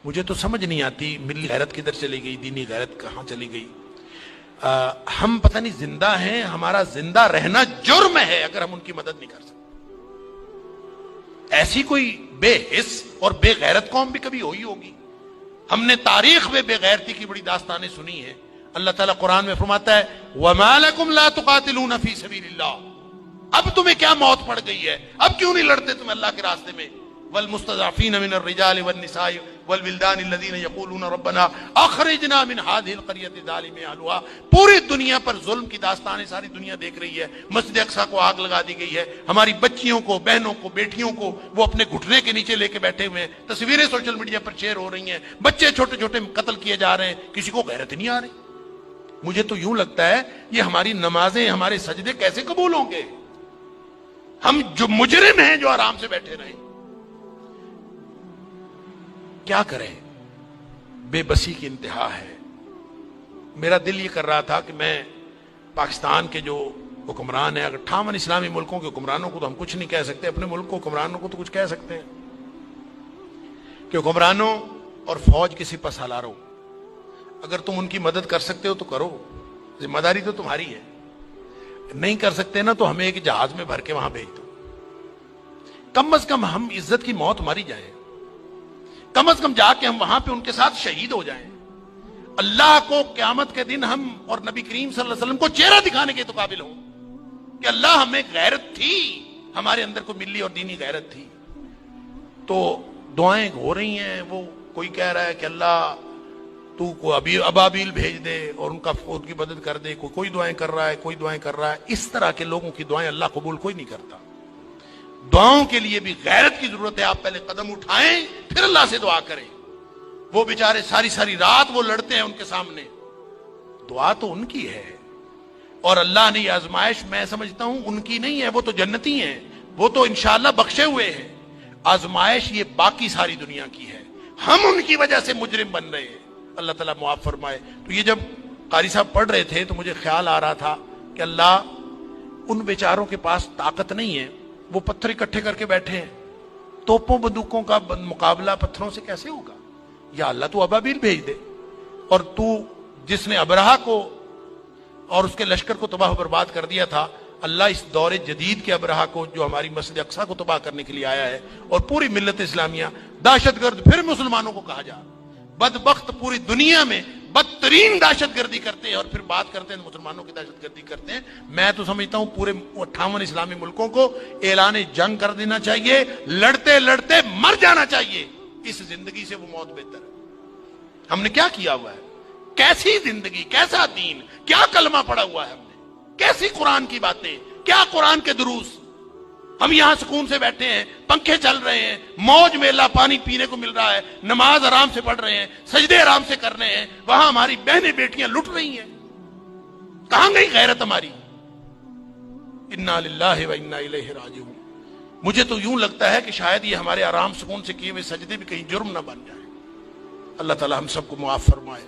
مجھے تو سمجھ نہیں آتی ملی غیرت کدھر چلی گئی، دینی غیرت کہاں چلی گئی۔ ہم پتہ نہیں زندہ ہیں، ہمارا زندہ رہنا جرم ہے اگر ہم ان کی مدد نہیں کر سکتے۔ ایسی کوئی بے حس اور بے غیرت قوم بھی کبھی ہوئی ہوگی؟ ہم نے تاریخ میں بے غیرتی کی بڑی داستانیں سنی ہیں۔ اللہ تعالیٰ قرآن میں فرماتا ہے وَمَا لَكُمْ لَا تُقَاتِلُونَ فِي سَبِيلِ اللَّهِ، اب تمہیں کیا موت پڑ گئی ہے، اب کیوں نہیں لڑتے تم اللہ کے راستے میں؟ وَالْمُسْتَضْعَفِينَ مِنَ الرِّجَالِ وَالنِّسَاءِ وَالْوِلْدَانِ الَّذِينَ يَقُولُونَ رَبَّنَا أَخْرِجْنَا مِنْ هَذِهِ الْقَرْيَةِ ظَالِمِ أَهْلُهَا، پوری دنیا پر ظلم کی داستانیں ساری دنیا دیکھ رہی ہے۔ مسجد اقصیٰ کو آگ لگا دی گئی ہے، ہماری بچیوں کو، بہنوں کو، بیٹیوں کو وہ اپنے گھٹنے کے نیچے لے کے بیٹھے ہوئے ہیں، تصویریں سوشل میڈیا پر شیئر ہو رہی ہیں، بچے چھوٹے چھوٹے قتل کیے جا رہے ہیں، کسی کو غیرت نہیں آ رہی۔ مجھے تو یوں لگتا ہے یہ ہماری نمازیں، ہمارے سجدے کیسے قبول ہوں گے؟ ہم جو مجرم ہیں جو آرام سے بیٹھے رہیں، کیا کریں؟ بے بسی کی انتہا ہے۔ میرا دل یہ کر رہا تھا کہ میں پاکستان کے جو حکمران ہیں، اگر 58 اسلامی ملکوں کے حکمرانوں کو تو ہم کچھ نہیں کہہ سکتے، اپنے ملک کو حکمرانوں کو تو کچھ کہہ سکتے ہیں کہ حکمرانوں اور فوج کے سپہ سالاروں، اگر تم ان کی مدد کر سکتے ہو تو کرو، ذمہ داری تو تمہاری ہے۔ نہیں کر سکتے نا تو ہمیں ایک جہاز میں بھر کے وہاں بھیج دو، کم از کم ہم عزت کی موت ماری جائیں، کم از کم جا کے ہم وہاں پہ ان کے ساتھ شہید ہو جائیں، اللہ کو قیامت کے دن ہم اور نبی کریم صلی اللہ علیہ وسلم کو چہرہ دکھانے کے تو قابل ہوں کہ اللہ ہمیں غیرت تھی، ہمارے اندر کوئی ملی اور دینی غیرت تھی۔ تو دعائیں ہو رہی ہیں، وہ کوئی کہہ رہا ہے کہ اللہ تو کو ابابیل بھیج دے اور ان کی مدد کر دے، کوئی دعائیں کر رہا ہے، کوئی دعائیں کر رہا ہے۔ اس طرح کے لوگوں کی دعائیں اللہ قبول کوئی نہیں کرتا۔ دعاؤں کے لیے بھی غیرت کی ضرورت ہے، آپ پہلے قدم اٹھائیں پھر اللہ سے دعا کریں۔ وہ بیچارے ساری ساری رات وہ لڑتے ہیں ان کے سامنے، دعا تو ان کی ہے، اور اللہ نے یہ آزمائش میں سمجھتا ہوں ان کی نہیں ہے، وہ تو جنتی ہیں، وہ تو انشاءاللہ بخشے ہوئے ہیں۔ آزمائش یہ باقی ساری دنیا کی ہے، ہم ان کی وجہ سے مجرم بن رہے ہیں، اللہ تعالیٰ معاف فرمائے۔ تو یہ جب قاری صاحب پڑھ رہے تھے تو مجھے خیال آ رہا تھا کہ اللہ ان بیچاروں کے پاس طاقت نہیں ہے، وہ پتھر اکٹھے کر کے بیٹھے ہیں، توپوں بندوقوں کا مقابلہ پتھروں سے کیسے ہوگا؟ یا اللہ تو ابابیل بھیج دے، اور تو جس نے ابرہہ کو اور اس کے لشکر کو تباہ و برباد کر دیا تھا، اللہ اس دور جدید کے ابرہہ کو جو ہماری مسجد اقصیٰ کو تباہ کرنے کے لیے آیا ہے، اور پوری ملت اسلامیہ دہشت گرد پھر مسلمانوں کو کہا جا، بدبخت پوری دنیا میں بدترین دہشت گردی کرتے ہیں، اور پھر بات کرتے ہیں مسلمانوں کی دہشت گردی کرتے ہیں۔ میں تو سمجھتا ہوں پورے 58 اسلامی ملکوں کو اعلان جنگ کر دینا چاہیے، لڑتے لڑتے مر جانا چاہیے، اس زندگی سے وہ موت بہتر ہے۔ ہم نے کیا کیا ہوا ہے؟ کیسی زندگی، کیسا دین، کیا کلمہ پڑھا ہوا ہے ہم نے، کیسی قرآن کی باتیں، کیا قرآن کے دروس۔ ہم یہاں سکون سے بیٹھے ہیں، پنکھے چل رہے ہیں، موج میلہ پانی پینے کو مل رہا ہے، نماز آرام سے پڑھ رہے ہیں، سجدے آرام سے کر رہے ہیں، وہاں ہماری بہنیں بیٹیاں لٹ رہی ہیں۔ کہاں گئی غیرت ہماری؟ انا للہ و انا الیہ راجعون۔ مجھے تو یوں لگتا ہے کہ شاید یہ ہمارے آرام سکون سے کیے ہوئے سجدے بھی کہیں جرم نہ بن جائیں۔ اللہ تعالی ہم سب کو معاف فرمائے۔